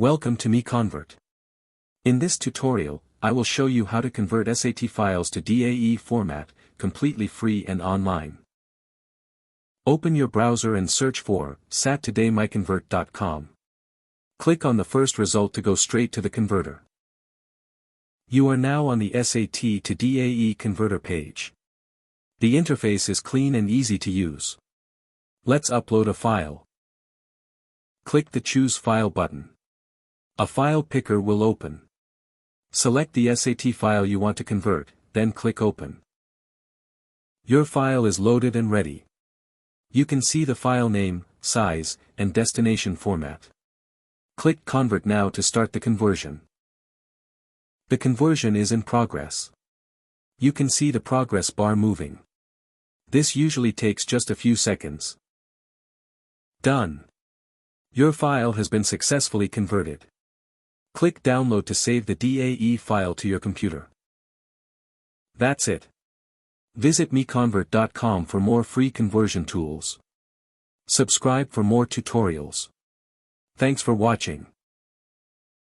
Welcome to MiConvert. In this tutorial, I will show you how to convert SAT files to DAE format, completely free and online. Open your browser and search for SAT-TODAY-MiConvert.com. Click on the first result to go straight to the converter. You are now on the SAT to DAE converter page. The interface is clean and easy to use. Let's upload a file. Click the Choose File button. A file picker will open. Select the SAT file you want to convert, then click Open. Your file is loaded and ready. You can see the file name, size, and destination format. Click Convert now to start the conversion. The conversion is in progress. You can see the progress bar moving. This usually takes just a few seconds. Done. Your file has been successfully converted. Click Download to save the DAE file to your computer. That's it. Visit MiConvert.com for more free conversion tools. Subscribe for more tutorials. Thanks for watching.